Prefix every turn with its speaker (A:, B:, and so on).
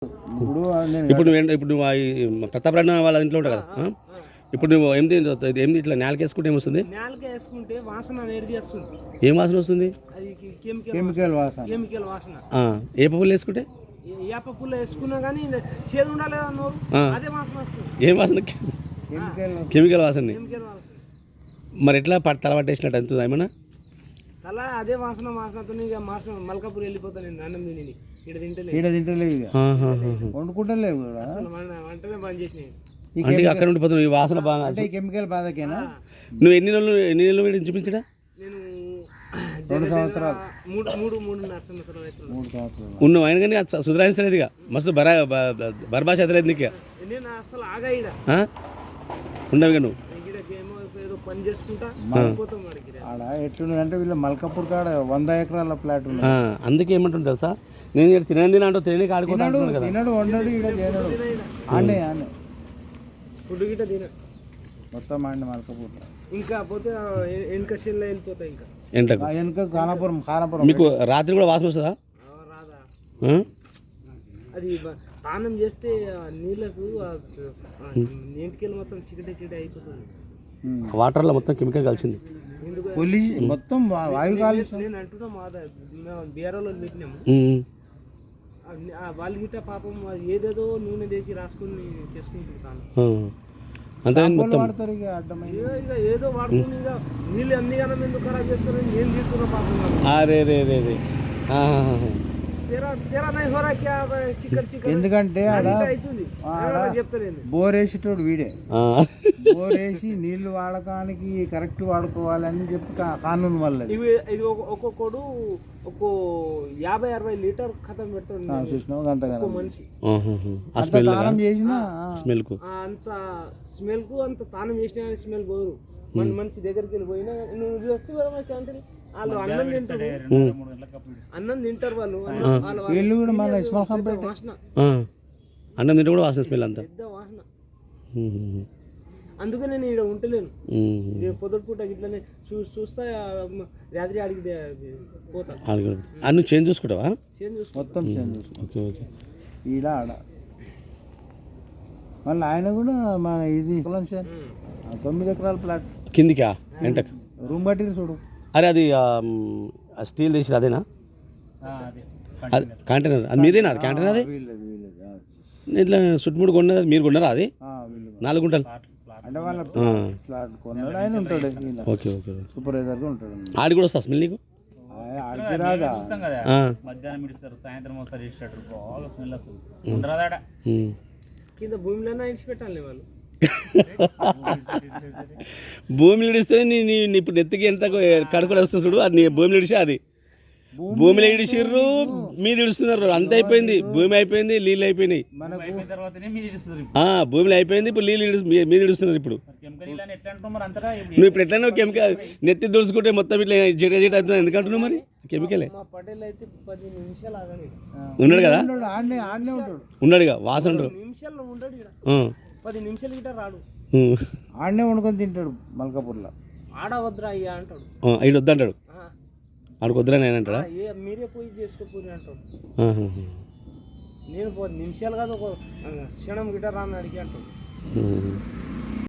A: ఇప్పుడు ప్రతాప్ రెడ్డి వాళ్ళ ఇంట్లో ఉంటావు కదా, ఇప్పుడు నువ్వు ఏంది ఇట్లా నేలకి వేసుకుంటే ఏమొస్తుంది?
B: నేలకి వేసుకుంటే వాసన అనేది వస్తుంది.
A: ఏం వాసన వస్తుంది?
B: అది
C: కెమికల్ వాసన.
B: కెమికల్ వాసన.
A: ఏ పువ్వులు వేసుకుంటే?
B: ఏప పుల్ల వేసుకున్నా కానీ చేదు ఉండాలి కదా నోరు, అదే వాసన వస్తుంది.
A: ఏం వాసన? కెమికల్ వాసన.
B: కెమికల్ వాసన.
A: మరి ఎట్లా తల పట్టేసినట్టు అంతుంది ఏమన్నా?
B: తల అదే వాసనతో ఇక మాస్టర్ మల్కాపూర్ వెళ్ళిపోతాను నేను. అన్నం తిని ఇక్కడ
C: తింటలేవు ఇక వండుకుంటలేవు
B: అసలు వంటనే బంద్ చేసినాయి.
A: అంటే అక్కడ ఉండిపోతున్నావు. ఈ వాసన బాగా
C: అంటే కెమికల్ బాధకేనా?
A: నువ్వు ఎన్ని నెలలు చూపించడా?
B: నేను
C: 2 సంవత్సరాలు
B: 3.5 సంవత్సరాలు
A: ఉన్నావు. ఆయన కానీ సుధరాయించలేదు ఇక మస్తు బర్బాష అదలేదు నీకు.
B: నేను అసలు ఆగా ఇక్కడ
A: ఉండవు ఇక నువ్వు
B: ఏదో పని చేసుకుంటా
C: ఆడ ఎట్లుందంటే వీళ్ళ మల్కాపూర్ కాడ 100 ఎకరాల ప్లాట్ ఉంది.
A: అందుకే ఏమంటుంది తెలుసా, నేను తినండి అంటూ తినడానికి ఆడుకుంటాను కదా.
C: తినడు వండడు ఇక్కడ చేయడు. ఆడే
B: ఫుడ్ గిట్ట తిన
C: మొత్తం ఆడిన మల్కాపూర్.
B: ఇంకా పోతే వెనక షెల్లో వెళ్ళిపోతాయి. ఇంకా
C: వెనక ఖానాపురం.
A: మీకు రాత్రి కూడా వాసన వస్తుందా?
B: రాదా? అది స్నానం చేస్తే నీళ్ళకు ఇంటికెళ్ళి మొత్తం చికటి అయిపోతుంది.
A: వాటర్లో మొత్తం కెమికల్ కలిసింది.
C: మొత్తం వాయు కాలుష్యం.
B: నేను అంటున్నా బీఆర్ఓలో పెట్టినాము. వాళ్ళు గిట్ట పాపం ఏదేదో నూనె తెచ్చి రాసుకుని చేసుకుంటుంటాను.
A: అంతే
B: ఇక ఏదో వాడుకుని ఇక నీళ్ళు అన్ని కాలం ఎందుకు ఖరాబ్ చేస్తారని ఏం చేస్తున్నా పాపం.
C: ఎందుకంటే
B: చెప్తాను
C: బోర్ వేసేటోడు వీడే. బోర్ వేసి నీళ్లు వాడకానికి కరెక్ట్ వాడుకోవాలని చెప్పి కానూన్ వల్ల
B: ఇది ఒక్కొక్కడు 50-60 లీటర్ ఖతం పెడతాడు.
C: చూసినావు
B: మనిషి
C: తానం చేసిన
A: స్మెల్ కు
B: అంత తానం చేసిన స్మెల్ పోరు. మనిషి దగ్గరికి వెళ్ళిపోయినా నువ్వు చూస్తే కదా మా క్యాంటీన్ వాళ్ళు అన్నం తింటారు. వాళ్ళు వాసన
A: అన్నం తింటే కూడా వాసన స్మెల్ అంతా
B: పెద్ద వాసన. అందుకే నేను ఇక్కడ ఉంటలేను. పొద్దుపూట ఇట్లనే చూస్తా రాత్రి అడిగి పోతా.
A: నువ్వు చేంజ్ చూసుకుంటావా?
C: మొత్తం చేంజ్
A: ఓకే ఓకే.
C: ఈడ ఆడ మళ్ళీ ఆయన కూడా మన ఇది 9 ఎకరాల ప్లాట్
A: కిందికా ఎంటకు
C: రూమ్ కట్టిరు చూడు.
A: అరే అది స్టీల్ తీసి అదేనా? కంటైనర్ అది మీదేనా? అది కంటైనర్ అది ఇట్లా చుట్టుముడు కొన్నది మీరు కొన్నారా? అది 4 గుంటలు
C: అంటే వాళ్ళ ప్లాట్ కొన్నాడు ఆయన ఉంటాడు.
A: Okay okay.
C: సూపర్వైజర్గా ఉంటాడు.
A: ఆడి కూడా వస్తా స్మెల్ నీకు?
C: ఆడికి రాదా?
D: మధ్యాహ్నం ఇస్తారు, సాయంత్రం వస్తారు, ఇస్తారు. బాగా స్మెల్ వస్తుంది.
B: కింద భూమిలోనే ఇడిచిపెట్టాలి వాళ్ళు.
A: భూమిలో ఇడిస్తే ఇప్పుడు నెత్తికి ఎంత కడుకొని వస్తుంది చూడు. అది భూమిలో ఇడిచి అది భూమిలో ఇడిచిర్రు, మీద ఇడుస్తున్నారు. అంత అయిపోయింది. భూమి అయిపోయింది, నీళ్ళు అయిపోయినాయి. భూమిలో అయిపోయింది, ఇప్పుడు నీళ్ళు మీద ఇడుస్తున్నారు. ఇప్పుడు నువ్వు ఇప్పుడు ఎట్లా కెమికల్ నెత్తి దుడుచుకుంటే మొత్తం ఇట్లా జిట జిట అవుతుంది. ఎందుకంటున్నావు మరి? కెమికలే. ఉన్నాడు కదా, ఉన్నాడు ఇక వాసన
B: 10 నిమిషాలు గిట్ట రాడు.
C: ఆడనే వండుకొని తింటాడు మల్కాపూర్లో.
B: ఆడ వద్దురా అయ్యా అంటాడు.
A: ఇటు వద్దంటాడు. ఆడికి వద్దురా నేను అంటాడా?
B: మీరే పోయి చేసుకోపోయి అంటాడు. నేను 10 నిమిషాలు కాదు ఒక క్షణం గిట్ట రాని అడిగి అంటాడు.